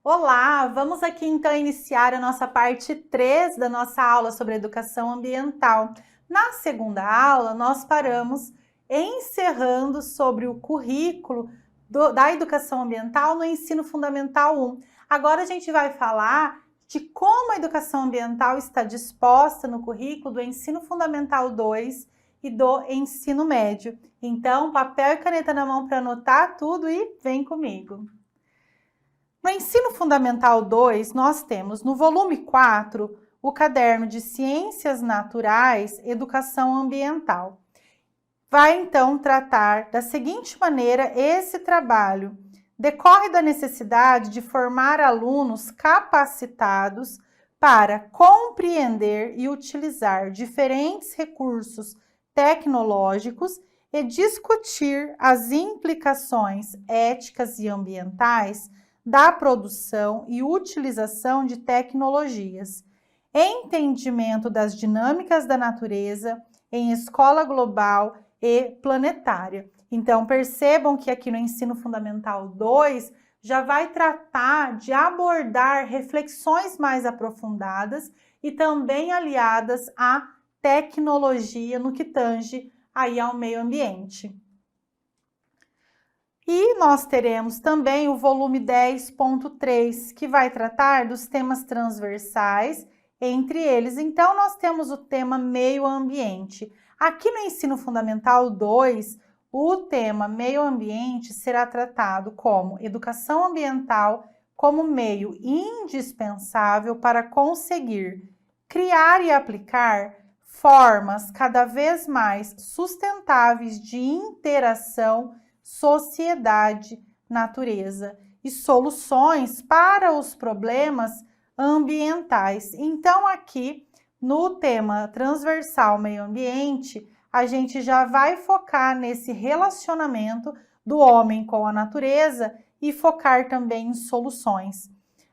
Olá, vamos aqui então iniciar a nossa parte 3 da nossa aula sobre educação ambiental. Na segunda aula, nós paramos encerrando sobre o currículo da educação ambiental no ensino fundamental 1. Agora a gente vai falar de como a educação ambiental está disposta no currículo do ensino fundamental 2 e do ensino médio. Então, papel e caneta na mão para anotar tudo e vem comigo. No ensino fundamental 2, nós temos no volume 4 o caderno de Ciências Naturais, Educação Ambiental. Vai então tratar da seguinte maneira esse trabalho. Decorre da necessidade de formar alunos capacitados para compreender e utilizar diferentes recursos tecnológicos e discutir as implicações éticas e ambientais da produção e utilização de tecnologias, entendimento das dinâmicas da natureza em escala global e planetária. Então, percebam que aqui no Ensino Fundamental 2 já vai tratar de abordar reflexões mais aprofundadas e também aliadas à tecnologia no que tange aí ao meio ambiente. E nós teremos também o volume 10.3, que vai tratar dos temas transversais, entre eles, então, nós temos o tema meio ambiente. Aqui no Ensino Fundamental 2, o tema meio ambiente será tratado como educação ambiental como meio indispensável para conseguir criar e aplicar formas cada vez mais sustentáveis de interação sociedade-natureza e soluções para os problemas ambientais. Então, aqui no tema transversal meio ambiente, a gente já vai focar nesse relacionamento do homem com a natureza e focar também em soluções.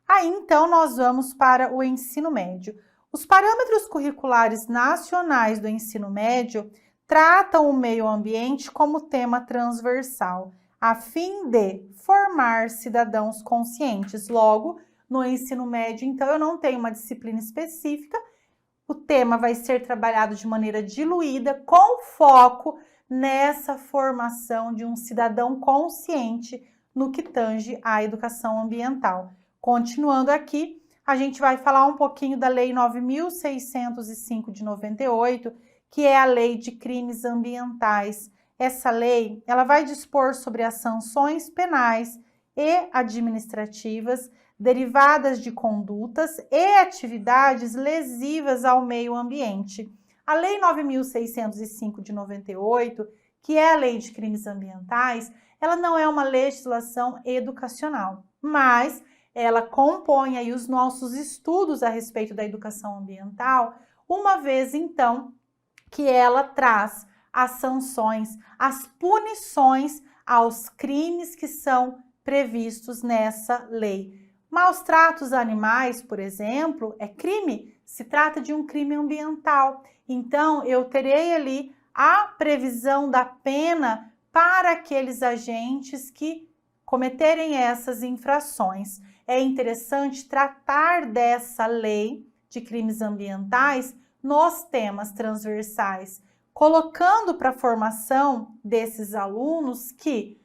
Aí, então, nós vamos para o ensino médio. Os parâmetros curriculares nacionais do ensino médio tratam o meio ambiente como tema transversal, a fim de formar cidadãos conscientes. Logo, no ensino médio, então, eu não tenho uma disciplina específica, o tema vai ser trabalhado de maneira diluída, com foco nessa formação de um cidadão consciente no que tange à educação ambiental. Continuando aqui, a gente vai falar um pouquinho da Lei 9.605 de 98, que é a Lei de Crimes Ambientais. Essa lei, ela vai dispor sobre as sanções penais e administrativas derivadas de condutas e atividades lesivas ao meio ambiente. A Lei 9.605 de 98, que é a Lei de Crimes Ambientais, ela não é uma legislação educacional, mas ela compõe aí os nossos estudos a respeito da educação ambiental, uma vez então que ela traz as sanções, as punições aos crimes que são previstos nessa lei. Maus tratos a animais, por exemplo, é crime, se trata de um crime ambiental. Então, eu terei ali a previsão da pena para aqueles agentes que cometerem essas infrações. É interessante tratar dessa lei de crimes ambientais nos temas transversais, colocando para a formação desses alunos que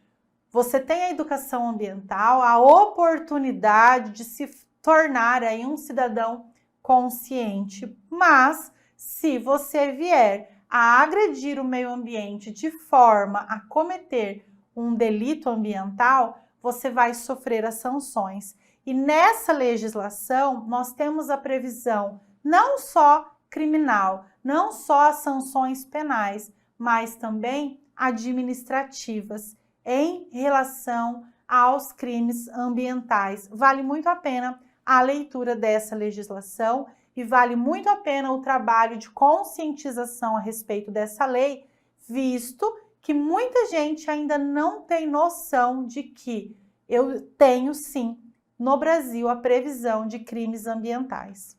você tem a educação ambiental, a oportunidade de se tornar aí um cidadão consciente, mas se você vier a agredir o meio ambiente de forma a cometer um delito ambiental, você vai sofrer as sanções. E nessa legislação, nós temos a previsão não só criminal, não só as sanções penais, mas também administrativas em relação aos crimes ambientais. Vale muito a pena a leitura dessa legislação e vale muito a pena o trabalho de conscientização a respeito dessa lei, visto que muita gente ainda não tem noção de que eu tenho sim no Brasil a previsão de crimes ambientais.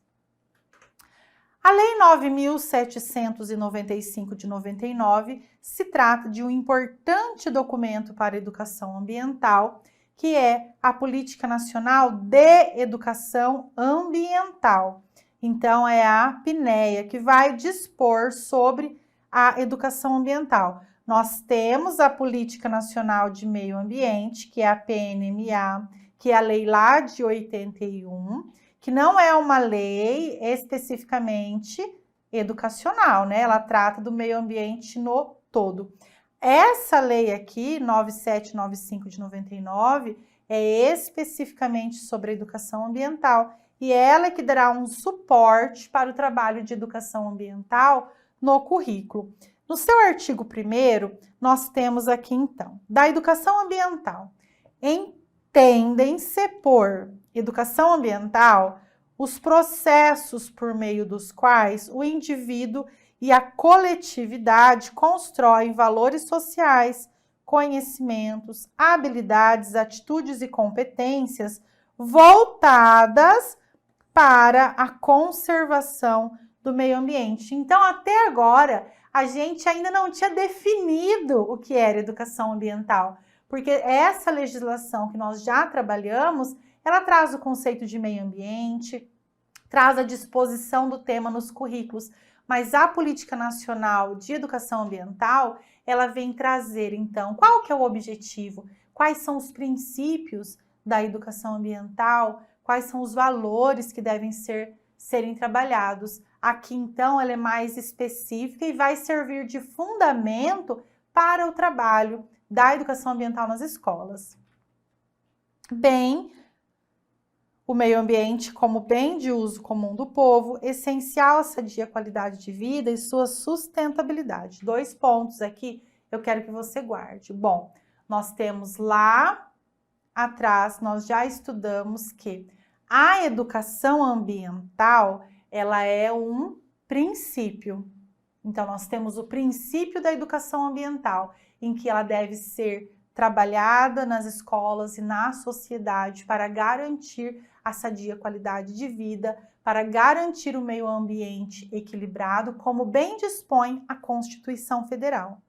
A Lei 9.795 de 99 se trata de um importante documento para a educação ambiental que é a Política Nacional de Educação Ambiental. Então, é a PNEA que vai dispor sobre a educação ambiental. Nós temos a Política Nacional de Meio Ambiente, que é a PNMA, que é a lei lá de 81, que não é uma lei especificamente educacional, né? Ela trata do meio ambiente no todo. Essa lei aqui, 9795 de 99, é especificamente sobre a educação ambiental e ela é que dará um suporte para o trabalho de educação ambiental no currículo. No seu artigo 1º, nós temos aqui então, da educação ambiental. Entendem-se por educação ambiental os processos por meio dos quais o indivíduo e a coletividade constroem valores sociais, conhecimentos, habilidades, atitudes e competências voltadas para a conservação do meio ambiente. Então, até agora, a gente ainda não tinha definido o que era educação ambiental, porque essa legislação que nós já trabalhamos, ela traz o conceito de meio ambiente, traz a disposição do tema nos currículos, mas a Política Nacional de Educação Ambiental, ela vem trazer, então, qual que é o objetivo? Quais são os princípios da educação ambiental? Quais são os valores que devem serem trabalhados? Aqui, então, ela é mais específica e vai servir de fundamento para o trabalho da educação ambiental nas escolas. Bem, o meio ambiente como bem de uso comum do povo, essencial à sadia qualidade de vida e sua sustentabilidade. 2 pontos aqui eu quero que você guarde. Bom, nós temos lá atrás, nós já estudamos que a educação ambiental, ela é um princípio. Então, nós temos o princípio da educação ambiental, em que ela deve ser trabalhada nas escolas e na sociedade para garantir a sadia qualidade de vida, para garantir o meio ambiente equilibrado, como bem dispõe a Constituição Federal.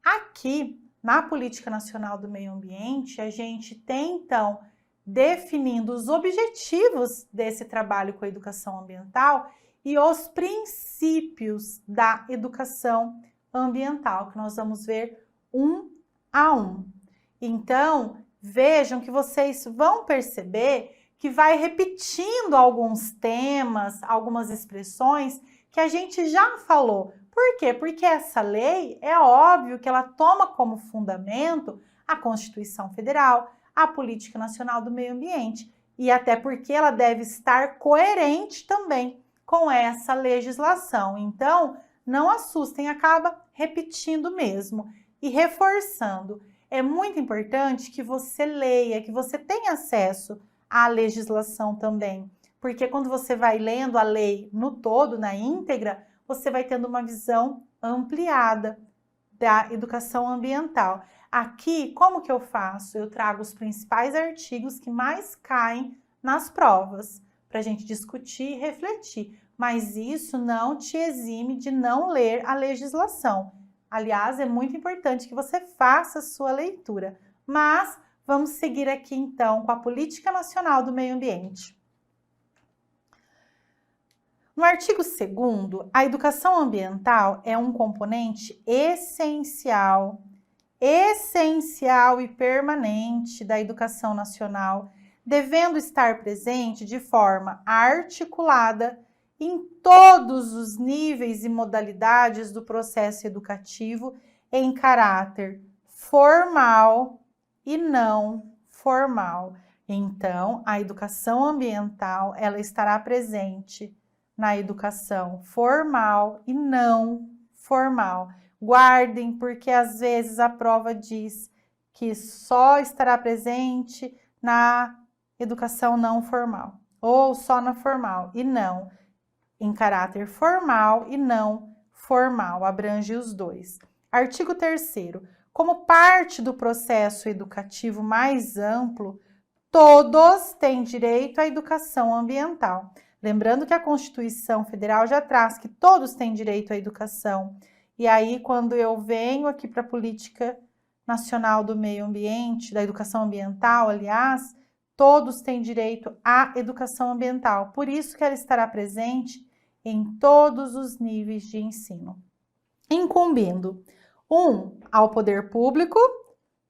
Aqui, na Política Nacional do Meio Ambiente, a gente tem, então, definindo os objetivos desse trabalho com a educação ambiental e os princípios da educação ambiental, que nós vamos ver um a um. Então, vejam que vocês vão perceber que vai repetindo alguns temas, algumas expressões que a gente já falou. Por quê? Porque essa lei, é óbvio que ela toma como fundamento a Constituição Federal, a Política Nacional do Meio Ambiente, e até porque ela deve estar coerente também com essa legislação. Então, não assustem, acaba repetindo mesmo e reforçando. É muito importante que você leia, que você tenha acesso à legislação também, porque quando você vai lendo a lei no todo, na íntegra, você vai tendo uma visão ampliada da educação ambiental. Aqui, como que eu faço? Eu trago os principais artigos que mais caem nas provas, para a gente discutir e refletir, mas isso não te exime de não ler a legislação. Aliás, é muito importante que você faça a sua leitura. Mas vamos seguir aqui então com a Política Nacional do Meio Ambiente. No artigo 2º, a educação ambiental é um componente essencial e permanente da educação nacional, devendo estar presente de forma articulada em todos os níveis e modalidades do processo educativo em caráter formal e não formal. Então, a educação ambiental, ela estará presente na educação formal e não formal. Guardem, porque às vezes a prova diz que só estará presente na educação não formal, ou só na formal, e não. Em caráter formal e não formal, abrange os dois. Artigo 3º. Como parte do processo educativo mais amplo, todos têm direito à educação ambiental. Lembrando que a Constituição Federal já traz que todos têm direito à educação. E aí, quando eu venho aqui para a Política Nacional do Meio Ambiente, da Educação Ambiental, aliás, todos têm direito à educação ambiental. Por isso que ela estará presente em todos os níveis de ensino. Incumbindo, 1, ao poder público,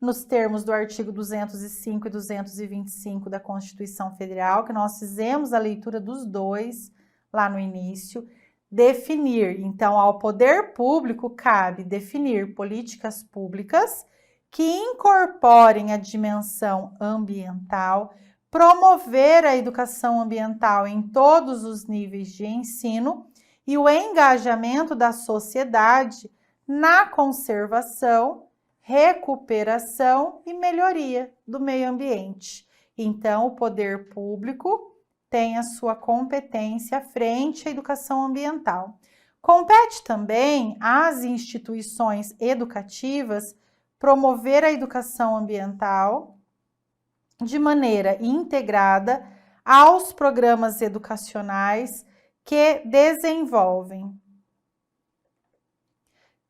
nos termos do artigo 205 e 225 da Constituição Federal, que nós fizemos a leitura dos dois lá no início, definir. Então, ao poder público cabe definir políticas públicas que incorporem a dimensão ambiental, promover a educação ambiental em todos os níveis de ensino e o engajamento da sociedade na conservação, recuperação e melhoria do meio ambiente. Então, o poder público tem a sua competência frente à educação ambiental. Compete também às instituições educativas promover a educação ambiental de maneira integrada aos programas educacionais que desenvolvem.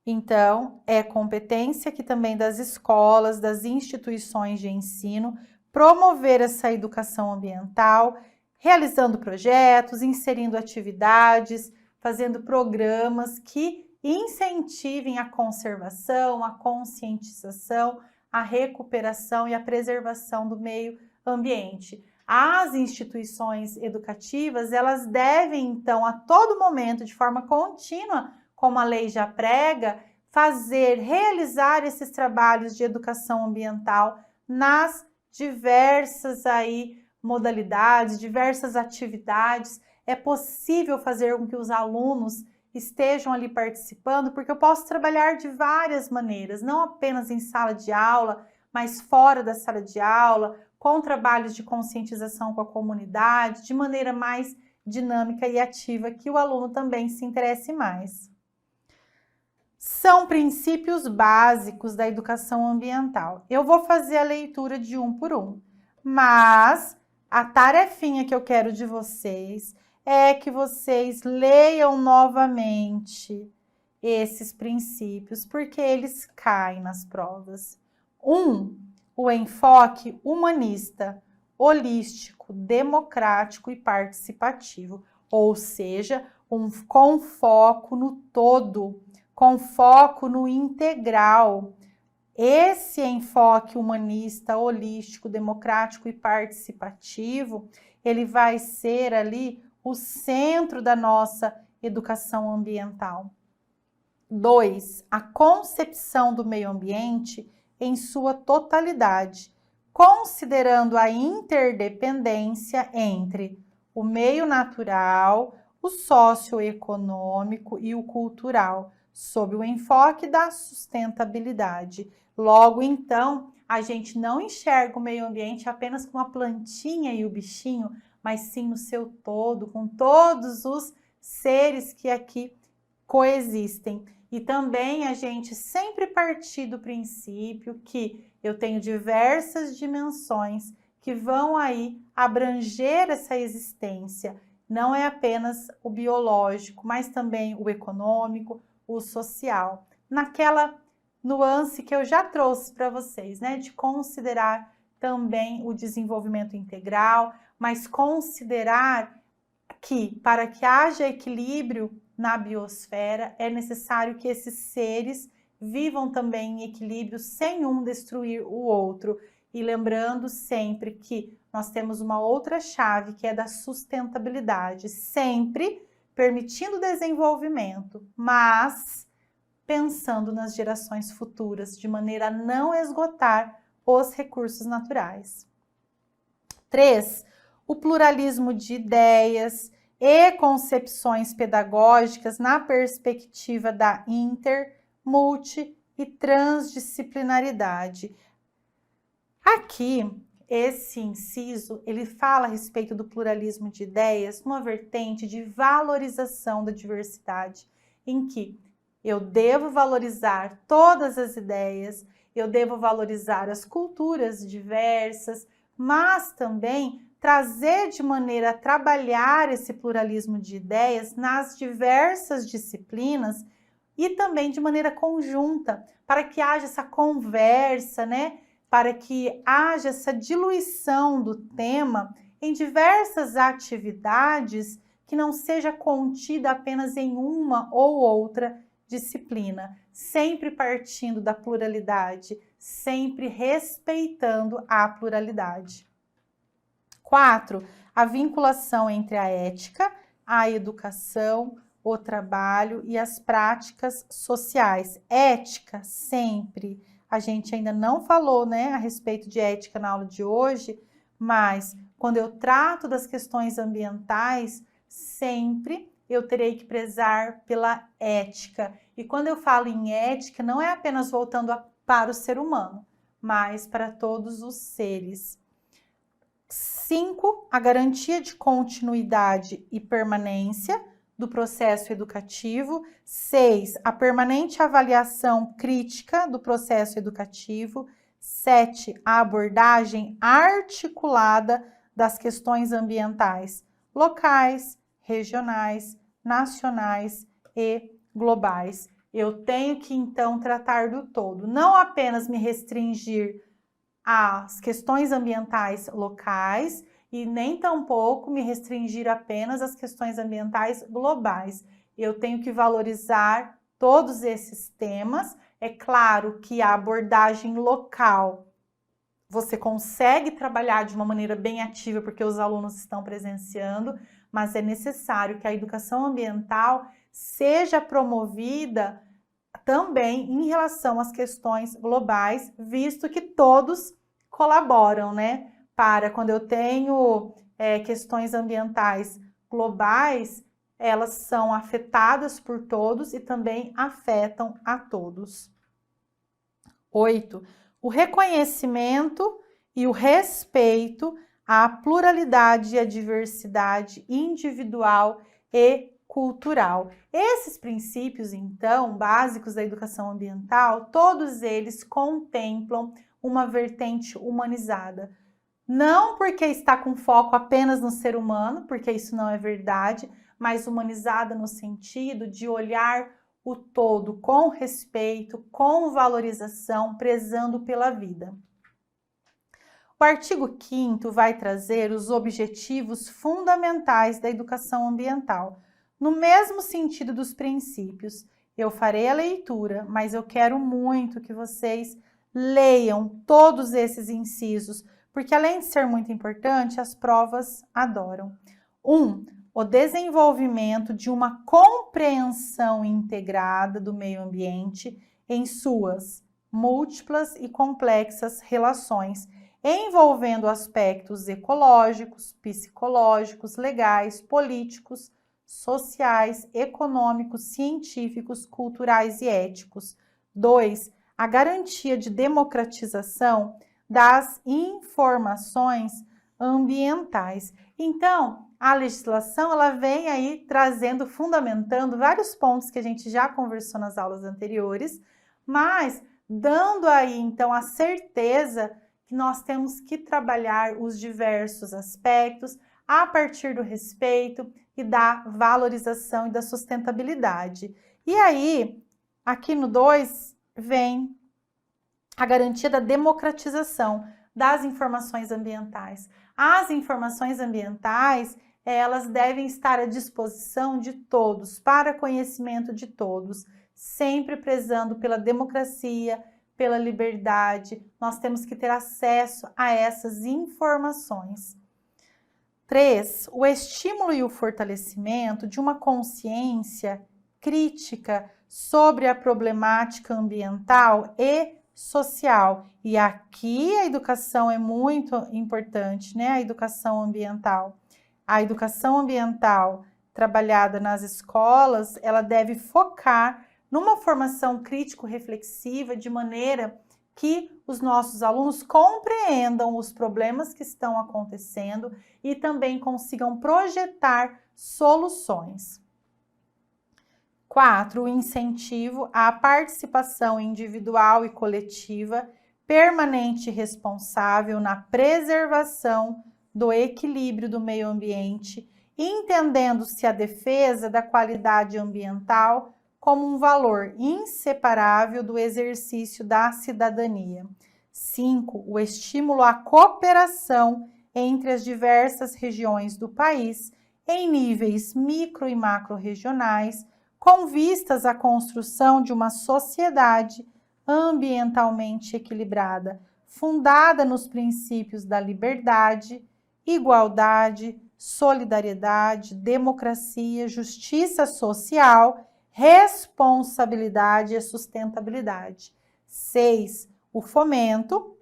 Então, é competência aqui também das escolas, das instituições de ensino, promover essa educação ambiental, realizando projetos, inserindo atividades, fazendo programas que incentivem a conservação, a conscientização, a recuperação e a preservação do meio ambiente. As instituições educativas, elas devem, então, a todo momento, de forma contínua, como a lei já prega, realizar esses trabalhos de educação ambiental nas diversas modalidades, diversas atividades. É possível fazer com que os alunos estejam ali participando, porque eu posso trabalhar de várias maneiras, não apenas em sala de aula, mas fora da sala de aula, com trabalhos de conscientização com a comunidade, de maneira mais dinâmica e ativa, que o aluno também se interesse mais. São princípios básicos da educação ambiental. Eu vou fazer a leitura de um por um, mas a tarefinha que eu quero de vocês é que vocês leiam novamente esses princípios, porque eles caem nas provas. 1, o enfoque humanista, holístico, democrático e participativo, ou seja, com foco no todo, com foco no integral. Esse enfoque humanista, holístico, democrático e participativo, ele vai ser ali o centro da nossa educação ambiental. 2, a concepção do meio ambiente em sua totalidade, considerando a interdependência entre o meio natural, o socioeconômico e o cultural, sob o enfoque da sustentabilidade. Logo, então, a gente não enxerga o meio ambiente apenas com a plantinha e o bichinho, mas sim no seu todo, com todos os seres que aqui coexistem. E também a gente sempre partir do princípio que eu tenho diversas dimensões que vão aí abranger essa existência. Não é apenas o biológico, mas também o econômico, o social. Naquela nuance que eu já trouxe para vocês, né? De considerar também o desenvolvimento integral, mas considerar que para que haja equilíbrio na biosfera, é necessário que esses seres vivam também em equilíbrio sem um destruir o outro. E lembrando sempre que nós temos uma outra chave que é da sustentabilidade, sempre permitindo desenvolvimento, mas pensando nas gerações futuras, de maneira a não esgotar os recursos naturais. 3, o pluralismo de ideias e concepções pedagógicas na perspectiva da multi e transdisciplinaridade. Aqui, esse inciso, ele fala a respeito do pluralismo de ideias numa vertente de valorização da diversidade, em que eu devo valorizar todas as ideias, eu devo valorizar as culturas diversas, mas também trazer de maneira a trabalhar esse pluralismo de ideias nas diversas disciplinas, e também de maneira conjunta, para que haja essa conversa, né? Para que haja essa diluição do tema em diversas atividades que não seja contida apenas em uma ou outra disciplina, sempre partindo da pluralidade, sempre respeitando a pluralidade. 4. A vinculação entre a ética, a educação, o trabalho e as práticas sociais. Ética, sempre. A gente ainda não falou, né, a respeito de ética na aula de hoje, mas quando eu trato das questões ambientais, sempre eu terei que prezar pela ética. E quando eu falo em ética, não é apenas voltando para o ser humano, mas para todos os seres. 5. A garantia de continuidade e permanência do processo educativo. 6. A permanente avaliação crítica do processo educativo. 7. A abordagem articulada das questões ambientais locais, regionais, nacionais e globais. Eu tenho que, então, tratar do todo, não apenas me restringir às questões ambientais locais e nem tampouco me restringir apenas às questões ambientais globais. Eu tenho que valorizar todos esses temas. É claro que a abordagem local você consegue trabalhar de uma maneira bem ativa porque os alunos estão presenciando, mas é necessário que a educação ambiental seja promovida também em relação às questões globais, visto que todos colaboram, né? Para quando eu tenho questões ambientais globais, elas são afetadas por todos e também afetam a todos. 8. O reconhecimento e o respeito à pluralidade e à diversidade individual e cultural. Esses princípios, então, básicos da educação ambiental, todos eles contemplam uma vertente humanizada. Não porque está com foco apenas no ser humano, porque isso não é verdade, mas humanizada no sentido de olhar o todo com respeito, com valorização, prezando pela vida. O artigo 5º vai trazer os objetivos fundamentais da educação ambiental. No mesmo sentido dos princípios, eu farei a leitura, mas eu quero muito que vocês leiam todos esses incisos, porque além de ser muito importante, as provas adoram. 1. O desenvolvimento de uma compreensão integrada do meio ambiente em suas múltiplas e complexas relações, envolvendo aspectos ecológicos, psicológicos, legais, políticos, sociais, econômicos, científicos, culturais e éticos. 2. A garantia de democratização das informações ambientais. Então, a legislação ela vem aí trazendo, fundamentando vários pontos que a gente já conversou nas aulas anteriores, mas dando aí então a certeza que nós temos que trabalhar os diversos aspectos a partir do respeito e da valorização e da sustentabilidade. E aí, aqui no 2, vem a garantia da democratização das informações ambientais. As informações ambientais, elas devem estar à disposição de todos, para conhecimento de todos, sempre prezando pela democracia, pela liberdade. Nós temos que ter acesso a essas informações. 3. O estímulo e o fortalecimento de uma consciência crítica sobre a problemática ambiental e social. E aqui a educação é muito importante, né? A educação ambiental. A educação ambiental trabalhada nas escolas, ela deve focar numa formação crítico-reflexiva de maneira que os nossos alunos compreendam os problemas que estão acontecendo e também consigam projetar soluções. 4. O incentivo à participação individual e coletiva, permanente e responsável na preservação do equilíbrio do meio ambiente, entendendo-se a defesa da qualidade ambiental como um valor inseparável do exercício da cidadania. 5. O estímulo à cooperação entre as diversas regiões do país, em níveis micro e macro-regionais, com vistas à construção de uma sociedade ambientalmente equilibrada, fundada nos princípios da liberdade, igualdade, solidariedade, democracia, justiça social, responsabilidade e sustentabilidade. 6. O fomento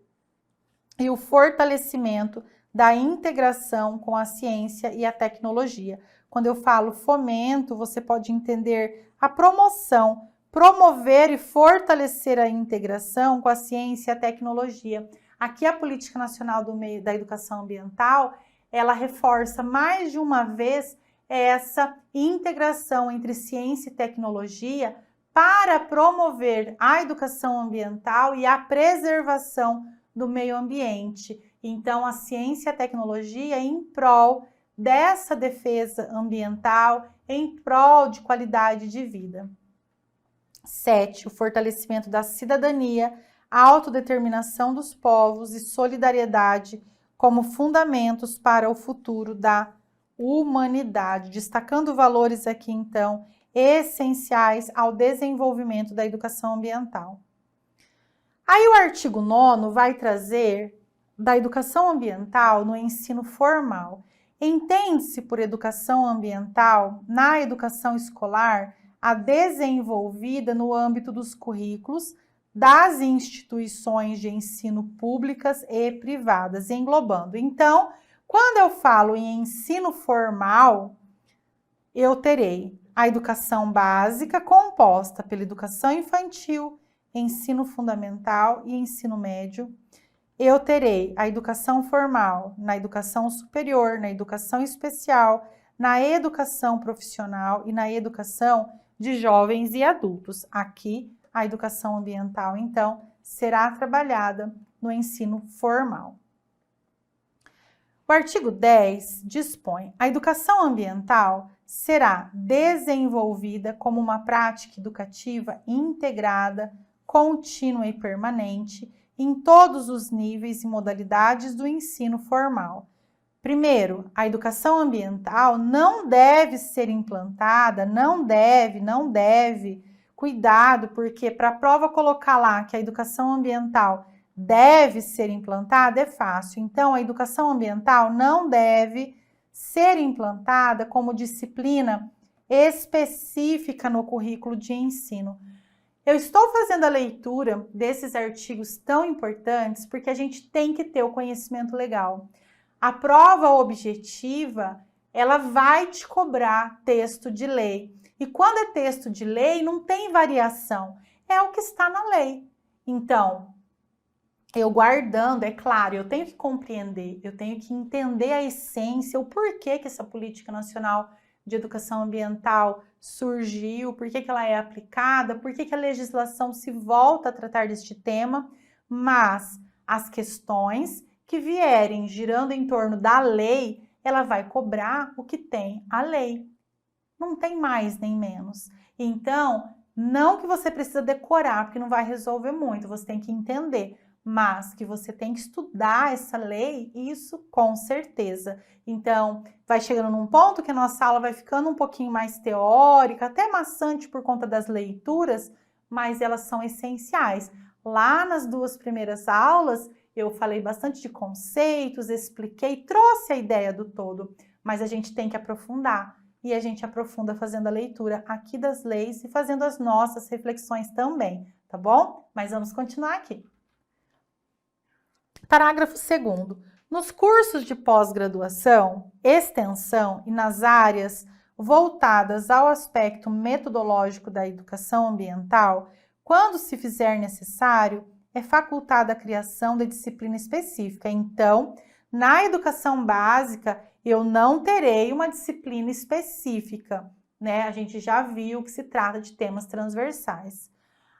e o fortalecimento da integração com a ciência e a tecnologia. Quando eu falo fomento, você pode entender a promoção, promover e fortalecer a integração com a ciência e a tecnologia. Aqui a Política Nacional da Educação Ambiental, ela reforça mais de uma vez essa integração entre ciência e tecnologia para promover a educação ambiental e a preservação do meio ambiente. Então, a ciência e a tecnologia em prol dessa defesa ambiental, em prol de qualidade de vida. 7. O fortalecimento da cidadania, autodeterminação dos povos e solidariedade como fundamentos para o futuro da humanidade. Destacando valores aqui, então, essenciais ao desenvolvimento da educação ambiental. Aí o artigo 9º vai trazer da educação ambiental no ensino formal. Entende-se por educação ambiental, na educação escolar, a desenvolvida no âmbito dos currículos das instituições de ensino públicas e privadas, englobando. Então, quando eu falo em ensino formal, eu terei a educação básica composta pela educação infantil, ensino fundamental e ensino médio. Eu terei a educação formal na educação superior, na educação especial, na educação profissional e na educação de jovens e adultos. Aqui, a educação ambiental, então, será trabalhada no ensino formal. O artigo 10 dispõe: a educação ambiental será desenvolvida como uma prática educativa integrada, contínua e permanente em todos os níveis e modalidades do ensino formal. Primeiro, a educação ambiental não deve ser implantada, não deve, cuidado, porque para a prova colocar lá que a educação ambiental deve ser implantada é fácil. Então, a educação ambiental não deve ser implantada como disciplina específica no currículo de ensino. Eu estou fazendo a leitura desses artigos tão importantes porque a gente tem que ter o conhecimento legal. A prova objetiva, ela vai te cobrar texto de lei. E quando é texto de lei, não tem variação. É o que está na lei. Então, eu guardando, é claro, eu tenho que compreender, eu tenho que entender a essência, o porquê que essa Política Nacional de Educação Ambiental surgiu, por que ela é aplicada, por que a legislação se volta a tratar deste tema, mas as questões que vierem girando em torno da lei, ela vai cobrar o que tem a lei. Não tem mais nem menos. Então, não que você precisa decorar, porque não vai resolver muito, você tem que entender, mas que você tem que estudar essa lei, isso com certeza. Então, vai chegando num ponto que a nossa aula vai ficando um pouquinho mais teórica, até maçante por conta das leituras, mas elas são essenciais. Lá nas 2 primeiras aulas, eu falei bastante de conceitos, expliquei, trouxe a ideia do todo, mas a gente tem que aprofundar. E a gente aprofunda fazendo a leitura aqui das leis e fazendo as nossas reflexões também, tá bom? Mas vamos continuar aqui. Parágrafo 2º. Nos cursos de pós-graduação, extensão e nas áreas voltadas ao aspecto metodológico da educação ambiental, quando se fizer necessário, é facultada a criação de disciplina específica. Então, na educação básica, eu não terei uma disciplina específica, né? A gente já viu que se trata de temas transversais.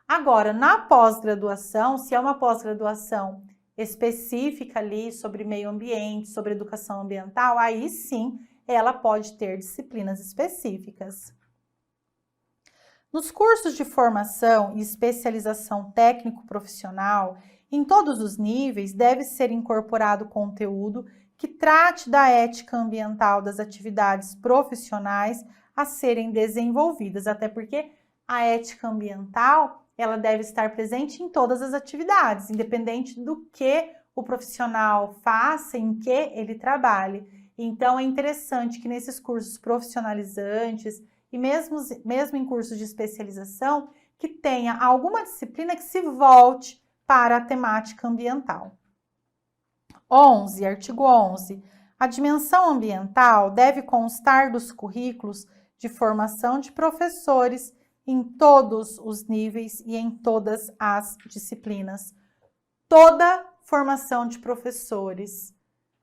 Agora, na pós-graduação, se é uma pós-graduação específica ali sobre meio ambiente, sobre educação ambiental, aí sim ela pode ter disciplinas específicas. Nos cursos de formação e especialização técnico-profissional, em todos os níveis, deve ser incorporado conteúdo que trate da ética ambiental das atividades profissionais a serem desenvolvidas, até porque a ética ambiental, ela deve estar presente em todas as atividades, independente do que o profissional faça, em que ele trabalhe. Então, é interessante que nesses cursos profissionalizantes e mesmo em cursos de especialização, que tenha alguma disciplina que se volte para a temática ambiental. 11, artigo 11. A dimensão ambiental deve constar dos currículos de formação de professores em todos os níveis e em todas as disciplinas. Toda formação de professores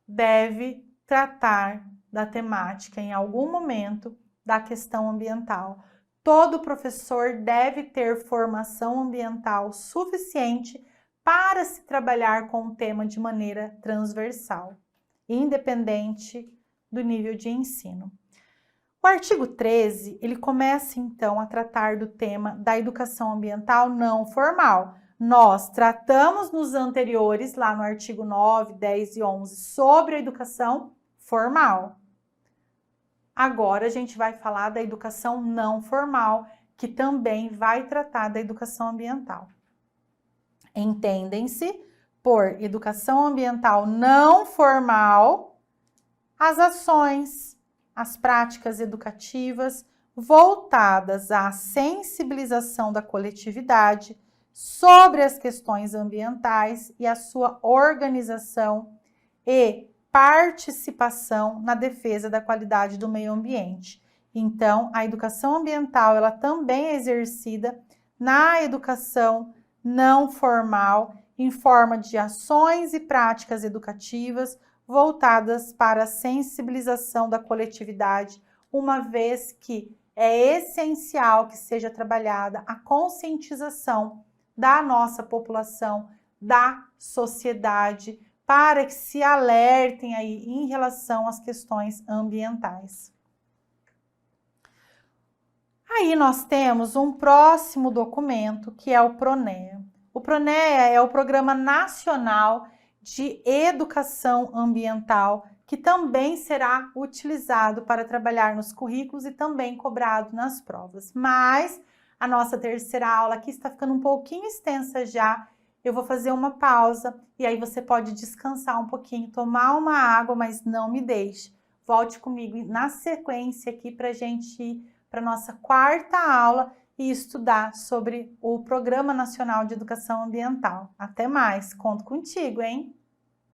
deve tratar da temática em algum momento da questão ambiental. Todo professor deve ter formação ambiental suficiente para se trabalhar com o tema de maneira transversal, independente do nível de ensino. O artigo 13, ele começa então a tratar do tema da educação ambiental não formal. Nós tratamos nos anteriores, lá no artigo 9, 10 e 11, sobre a educação formal. Agora a gente vai falar da educação não formal, que também vai tratar da educação ambiental. Entendem-se por educação ambiental não formal as ações, as práticas educativas voltadas à sensibilização da coletividade sobre as questões ambientais e a sua organização e participação na defesa da qualidade do meio ambiente. Então, a educação ambiental, ela também é exercida na educação não formal, em forma de ações e práticas educativas voltadas para a sensibilização da coletividade, uma vez que é essencial que seja trabalhada a conscientização da nossa população, da sociedade, para que se alertem aí em relação às questões ambientais. Aí nós temos um próximo documento, que é o PRONEA. O PRONEA é o Programa Nacional de Educação Ambiental, que também será utilizado para trabalhar nos currículos e também cobrado nas provas. Mas a nossa terceira aula aqui está ficando um pouquinho extensa já. Eu vou fazer uma pausa e aí você pode descansar um pouquinho, tomar uma água, mas não me deixe. Volte comigo na sequência aqui para a gente ir para a nossa quarta aula e estudar sobre o Programa Nacional de Educação Ambiental. Até mais, conto contigo, hein?